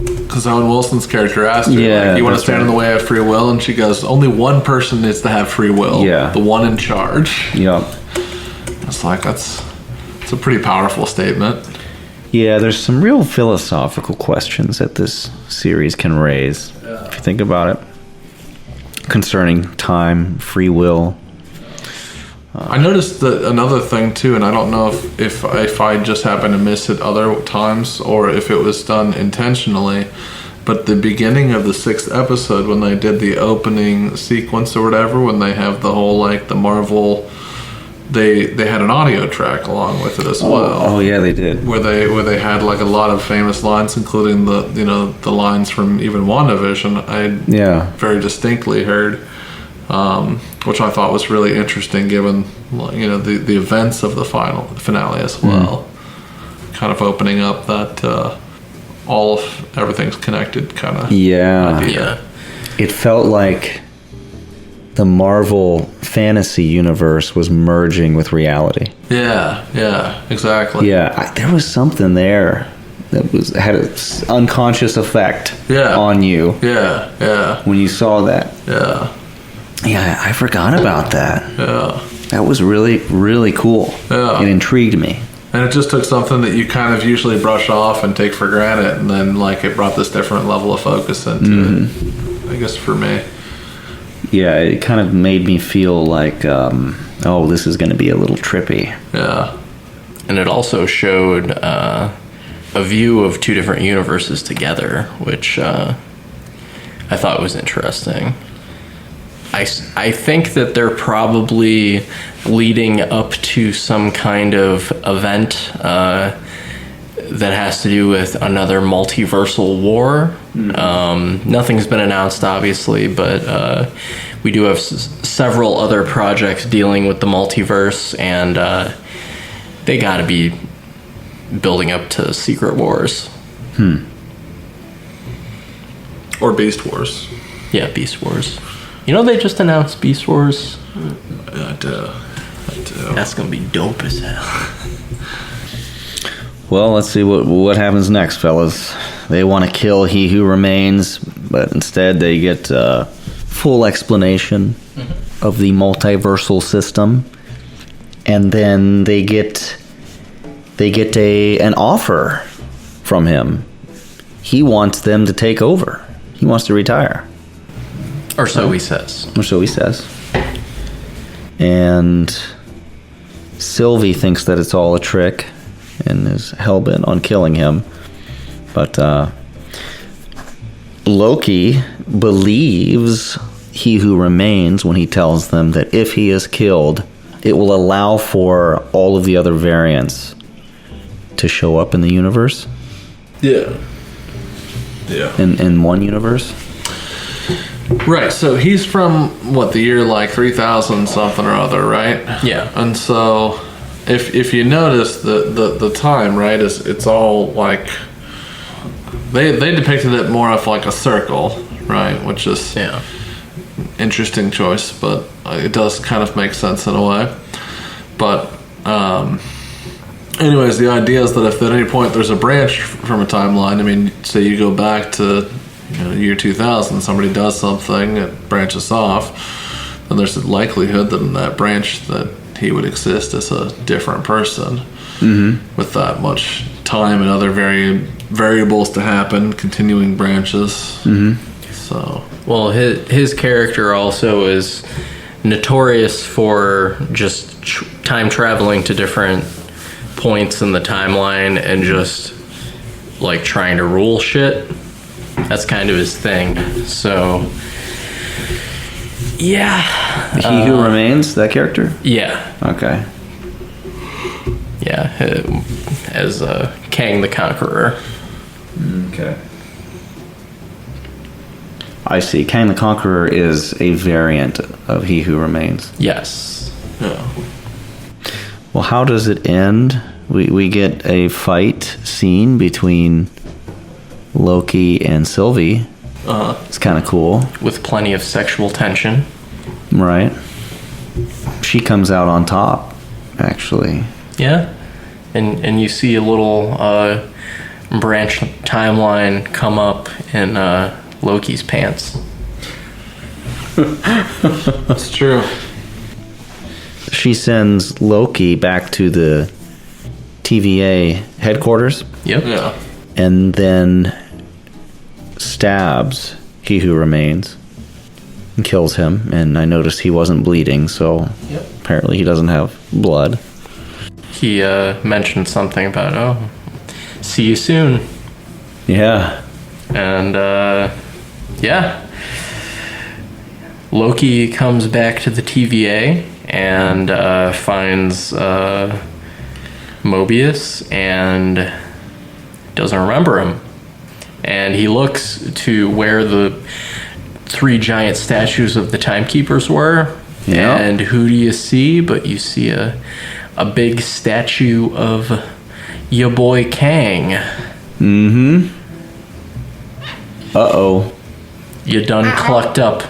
Because Owen Wilson's character asked her, you want to stand in the way of free will? And she goes, only one person needs to have free will. Yeah. The one in charge. Yep. It's like, it's a pretty powerful statement. Yeah, there's some real philosophical questions that this series can raise, if you think about it, concerning time, free will. I noticed that another thing too, and I don't know if I just happened to miss it other times or if it was done intentionally, but the beginning of the 6th episode when they did the opening sequence or whatever, when they have the whole like the Marvel, they had an audio track along with it as well. Oh yeah, they did. Where they had like a lot of famous lines, including the lines from even WandaVision. I very distinctly heard. Which I thought was really interesting, given the events of the finale as well. Kind of opening up that all of everything's connected kind of idea. It felt like the Marvel fantasy universe was merging with reality. Yeah, exactly. Yeah, there was something there that had an unconscious effect on you. Yeah. When you saw that. Yeah, I forgot about that. Yeah. That was really, really cool. Yeah. It intrigued me. And it just took something that you kind of usually brush off and take for granted, and then like it brought this different level of focus into it, I guess, for me. Yeah, it kind of made me feel like, this is going to be a little trippy. Yeah. And it also showed a view of two different universes together, which I thought was interesting. I think that they're probably leading up to some kind of event that has to do with another multiversal war. Nothing's been announced, obviously, but we do have several other projects dealing with the multiverse, and they got to be building up to Secret Wars. Or Beast Wars. Yeah, Beast Wars. They just announced Beast Wars. I do. That's gonna be dope as hell. Well, let's see what happens next, fellas. They want to kill He Who Remains, but instead they get full explanation of the multiversal system, and then they get an offer from him. He wants them to take over. He wants to retire. Or so he says. And Sylvie thinks that it's all a trick and is hell-bent on killing him. But Loki believes he who remains when he tells them that if he is killed, it will allow for all of the other variants to show up in the universe. Yeah. Yeah. In one universe. Right, so he's from, the year like 3000 something or other, right? Yeah. And so, if you notice the time, right, it's all like, they depicted it more of like a circle, right, which is interesting choice, but it does kind of make sense in a way. But, anyways, the idea is that if at any point there's a branch from a timeline, I mean, say you go back to year 2000, somebody does something, it branches off, then there's a likelihood that in that branch that he would exist as a different person with that much time and other variables to happen, continuing branches. So, well, his character also is notorious for just time traveling to different points in the timeline and just like trying to rule shit. That's kind of his thing. So, yeah. He Who Remains, that character? Yeah. Okay. Yeah, as Kang the Conqueror. Okay. I see. Kang the Conqueror is a variant of He Who Remains. Yes. yeah. Well, how does it end? We get a fight scene between Loki and Sylvie. It's kind of cool. With plenty of sexual tension. Right. She comes out on top, actually. Yeah. And you see a little branch timeline come up in Loki's pants. That's true. She sends Loki back to the TVA headquarters. Yep. Yeah. And then stabs He Who Remains and kills him. And I noticed he wasn't bleeding, so apparently he doesn't have blood. He mentioned something about, see you soon. Yeah. And, yeah. Loki comes back to the TVA and finds Mobius and doesn't remember him. And he looks to where the 3 giant statues of the Timekeepers were. Yeah. And who do you see? But you see a big statue of your boy Kang. Mm-hmm. Uh-oh. You done clucked up.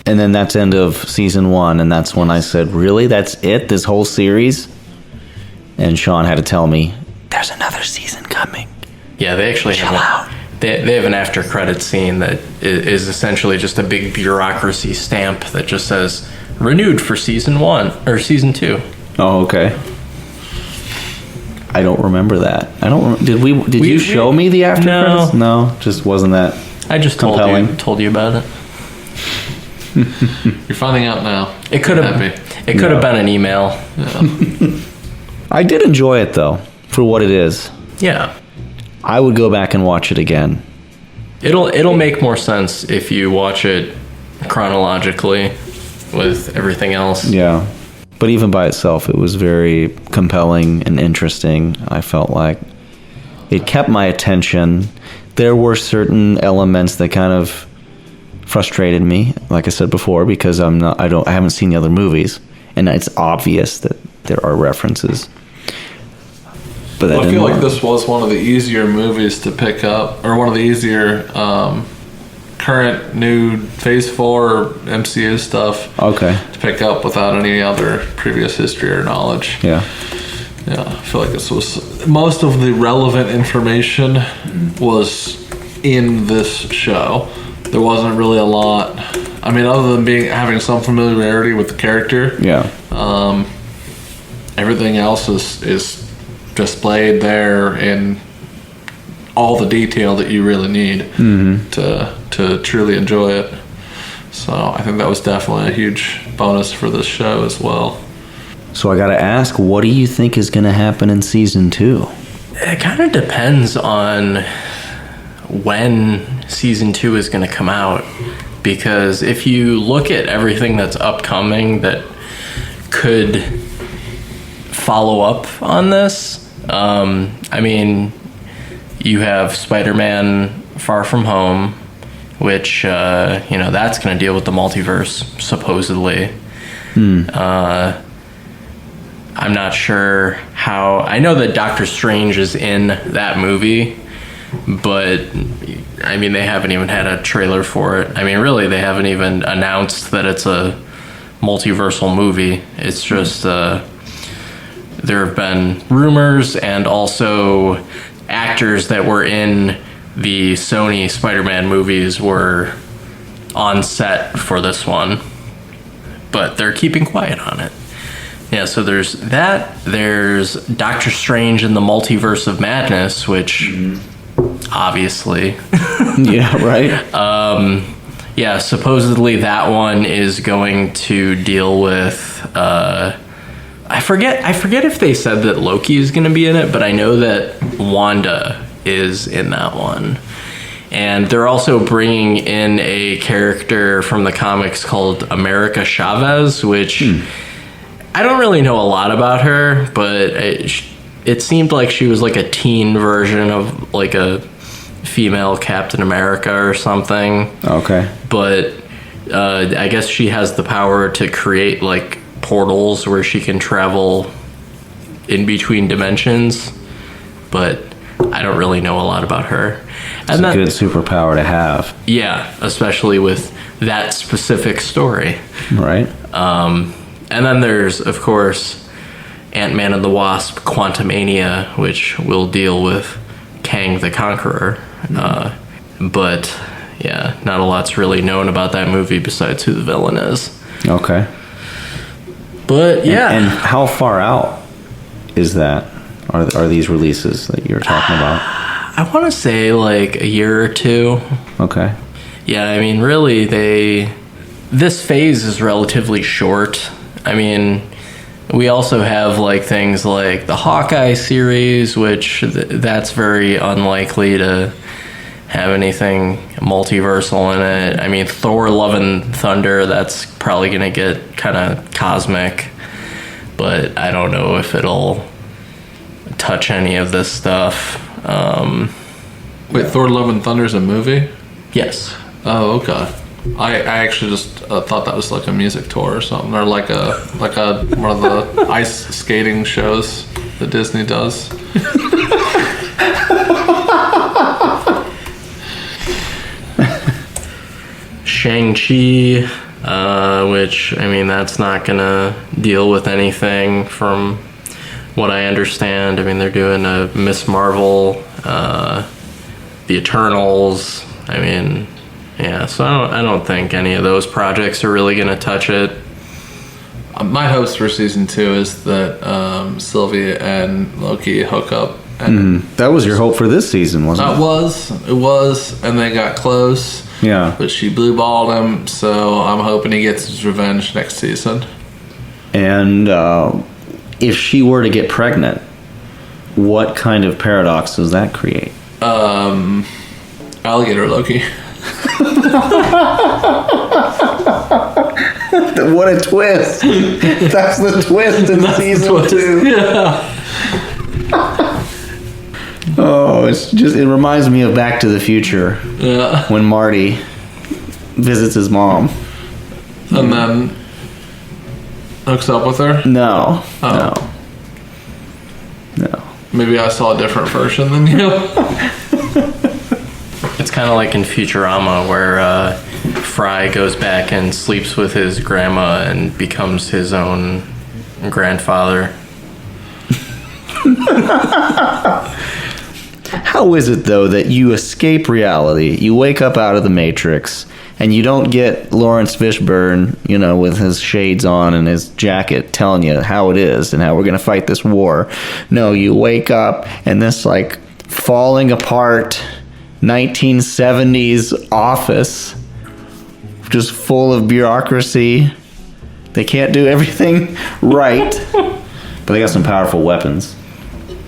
And then that's end of season 1, and that's when I said, really? That's it? This whole series? And Sean had to tell me, there's another season coming. Yeah, they actually have they have an after credit scene that is essentially just a big bureaucracy stamp that just says renewed for season 1 or season 2. Oh, okay. I don't remember that. Did you show me the after credits? No, just wasn't that I just compelling. told you about it. You're finding out now. It could have been an email. Yeah. I did enjoy it though, for what it is. Yeah. I would go back and watch it again. It'll make more sense if you watch it chronologically with everything else. Yeah. But even by itself, it was very compelling and interesting. I felt like it kept my attention. There were certain elements that kind of frustrated me, like I said before, because I haven't seen the other movies, and it's obvious that there are references. But I feel like this was one of the easier movies to pick up, or one of the easier current new Phase 4 MCU stuff to pick up without any other previous history or knowledge. Yeah, I feel like this was most of the relevant information was in this show. There wasn't really a lot. I mean, other than having some familiarity with the character. Yeah. Everything else is displayed there in all the detail that you really need to truly enjoy it. So I think that was definitely a huge bonus for this show as well. So I gotta ask, what do you think is gonna happen in season 2? It kind of depends on when season 2 is going to come out, because if you look at everything that's upcoming that could follow up on this, I mean, you have Spider-Man Far From Home, which, that's going to deal with the multiverse, supposedly. I'm not sure how... I know that Doctor Strange is in that movie, but, I mean, they haven't even had a trailer for it. I mean, really, they haven't even announced that it's a multiversal movie. It's just... there have been rumors, and also actors that were in the Sony Spider-Man movies were on set for this one, but they're keeping quiet on it. Yeah, so there's that. There's Doctor Strange in the Multiverse of Madness, which obviously... Yeah, right? Yeah, supposedly that one is going to deal with... I forget if they said that Loki is going to be in it, but I know that Wanda is in that one. And they're also bringing in a character from the comics called America Chavez, which I don't really know a lot about her, but it seemed like she was like a teen version of like a female Captain America or something. Okay. But I guess she has the power to create like portals where she can travel in between dimensions, but I don't really know a lot about her. It's a good superpower to have. Yeah, especially with that specific story. Right. And then there's, of course, Ant-Man and the Wasp: Quantumania, which will deal with Kang the Conqueror. But, yeah, not a lot's really known about that movie besides who the villain is. Okay. But, yeah. And how far out is that? Are these releases that you're talking about? I want to say, like, a year or two. Okay. Yeah, I mean, really, this phase is relatively short. I mean, we also have, like, things like the Hawkeye series, which that's very unlikely to have anything multiversal in it. I mean, Thor: Love and Thunder, that's probably going to get kind of cosmic, but I don't know if it'll touch any of this stuff. Wait, Thor: Love and Thunder is a movie? Yes. Oh, okay. I actually just thought that was like a music tour or something, or like a one of the ice skating shows that Disney does. Shang-Chi, which, I mean, that's not gonna deal with anything from what I understand. I mean, they're doing a Miss Marvel, the Eternals. I mean, yeah, so I don't think any of those projects are really gonna touch it. My hopes for season 2 is that Sylvia and Loki hook up. And That was your hope for this season, wasn't it? It was, and they got close. Yeah. But she blue balled him, so I'm hoping he gets his revenge next season. And if she were to get pregnant, what kind of paradox does that create? Alligator Loki. What a twist! That's the twist in season 2. Yeah. Oh, it reminds me of Back to the Future. Yeah. When Marty visits his mom. And then hooks up with her? No. Oh. No. Maybe I saw a different version than you. It's kind of like in Futurama, where Fry goes back and sleeps with his grandma and becomes his own grandfather. How is it, though, that you escape reality, you wake up out of the Matrix, and you don't get Lawrence Fishburne, with his shades on and his jacket telling you how it is and how we're going to fight this war? No, you wake up and this, like, falling apart 1970s office, just full of bureaucracy. They can't do everything right, but they got some powerful weapons.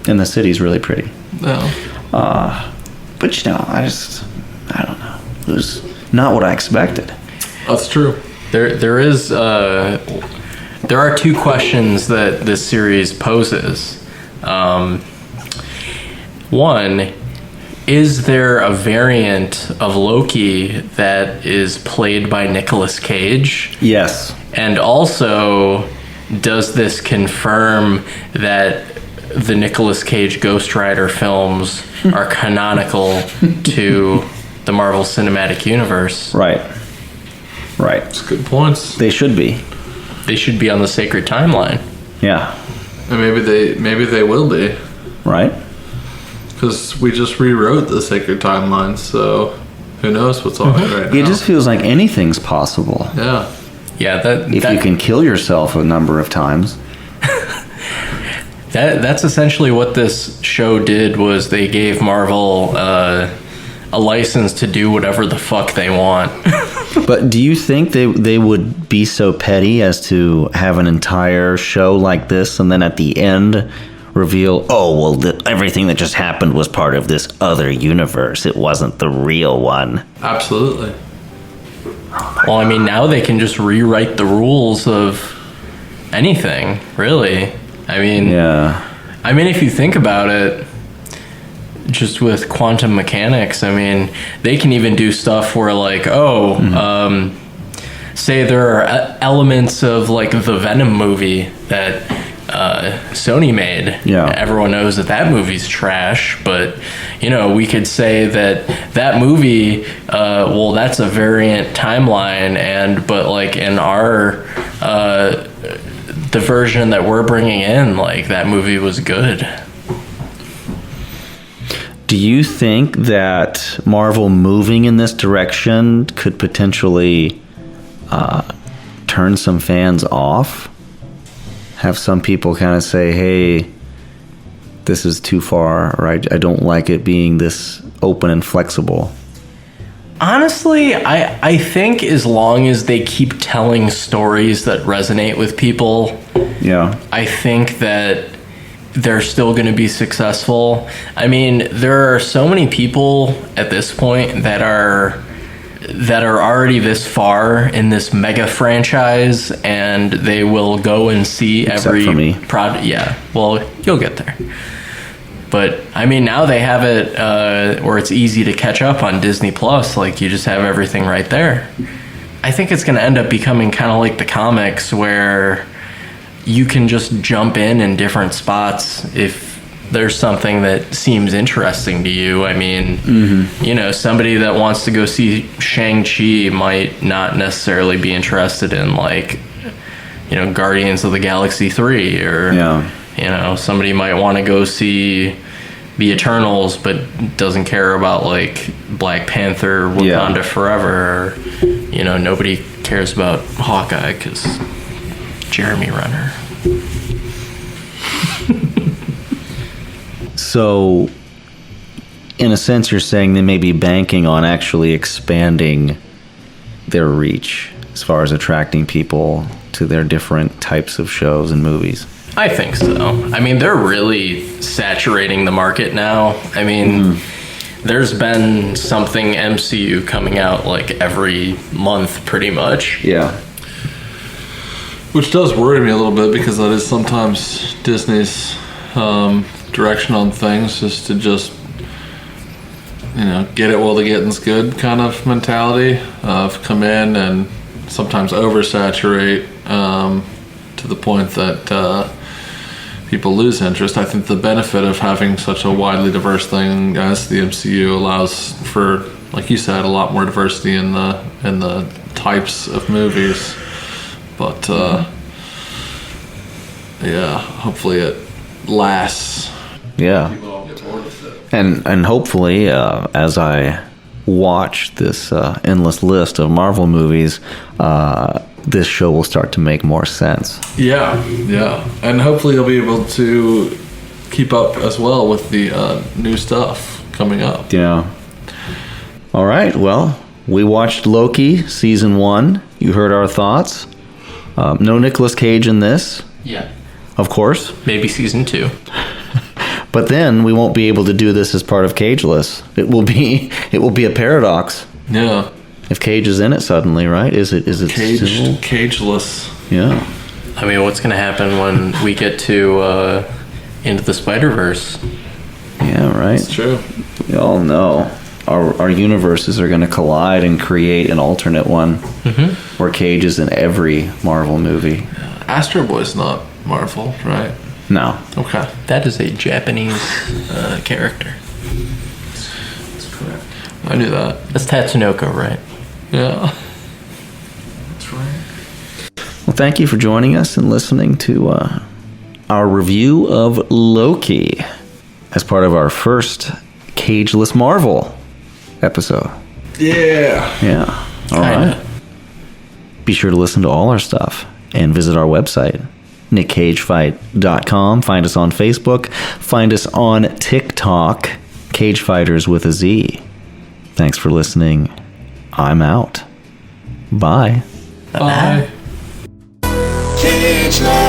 And the city's really pretty. No. But I don't know. It was not what I expected. That's true. There are two questions that this series poses. One, is there a variant of Loki that is played by Nicolas Cage? Yes. And also, does this confirm that the Nicolas Cage Ghost Rider films are canonical to the Marvel Cinematic Universe? Right. That's good points. They should be. They should be on the sacred timeline. Yeah. And maybe they will be. Right? Because we just rewrote the sacred timeline, so who knows what's on it right now. It just feels like anything's possible. Yeah. Yeah, If you can kill yourself a number of times. That's essentially what this show did. Was they gave Marvel a license to do whatever the fuck they want. But do you think they would be so petty as to have an entire show like this and then at the end reveal, everything that just happened was part of this other universe. It wasn't the real one. Absolutely. Well, I mean, now they can just rewrite the rules of anything, really. I mean, Yeah. I mean, if you think about it, just with quantum mechanics, I mean, they can even do stuff where, like, say there are elements of, like, the Venom movie that Sony made. Yeah. Everyone knows that movie's trash, but, you know, we could say that movie, that's a variant timeline, but, like, in our, the version that we're bringing in, like, that movie was good. Do you think that Marvel moving in this direction could potentially turn some fans off? Have some people kind of say, hey, this is too far, or I don't like it being this open and flexible? Honestly, I think as long as they keep telling stories that resonate with people, Yeah. I think that they're still going to be successful. I mean, there are so many people at this point that are already this far in this mega franchise, and they will go and see Except for me. product. Yeah, well, you'll get there. But I mean, now they have it where it's easy to catch up on Disney Plus. Like, you just have everything right there. I think it's going to end up becoming kind of like the comics, where you can just jump in different spots if there's something that seems interesting to you. I mean, you know, somebody that wants to go see Shang-Chi might not necessarily be interested in, like, you know, Guardians of the Galaxy 3, or, you know, somebody might want to go see the Eternals but doesn't care about, like, Black Panther, Wakanda Forever, or, you know, nobody cares about Hawkeye because Jeremy Renner. So, in a sense, you're saying they may be banking on actually expanding their reach as far as attracting people to their different types of shows and movies. I think so. I mean, they're really saturating the market now. I mean, there's been something MCU coming out like every month, pretty much. Yeah. Which does worry me a little bit, because that is sometimes Disney's direction on things, is to just, you know, get it while the getting's good kind of mentality of come in and sometimes oversaturate to the point that people lose interest. I think the benefit of having such a widely diverse thing as the MCU allows for, like you said, a lot more diversity in the types of movies. But yeah, hopefully it lasts. Yeah. People don't get bored with it. And hopefully, as I watch this endless list of Marvel movies, this show will start to make more sense. Yeah, and hopefully you'll be able to keep up as well with the new stuff coming up. Yeah. All right. Well, we watched Loki season 1. You heard our thoughts. No Nicolas Cage in this, Yeah. of course. Maybe season 2. But then we won't be able to do this as part of Cageless. It will be a paradox. Yeah. If Cage is in it suddenly, right? Is it still? Cageless. Yeah. I mean, what's going to happen when we get to Into the Spider-Verse? Yeah, right. It's true. We all know our universes are going to collide and create an alternate one where Cage is in every Marvel movie. Astro Boy's not Marvel, right? No. Okay. That is a Japanese character. That's correct. I knew that. That's Tatsunoko, right? Yeah. That's right. Well, thank you for joining us and listening to our review of Loki as part of our first Cageless Marvel episode. Yeah. Yeah. All Kinda. right. Be sure to listen to all our stuff and visit our website, nickcagefight.com. Find us on Facebook. Find us on TikTok, Cage Fighters with a Z. Thanks for listening. I'm out. Bye. Bye. Cageless.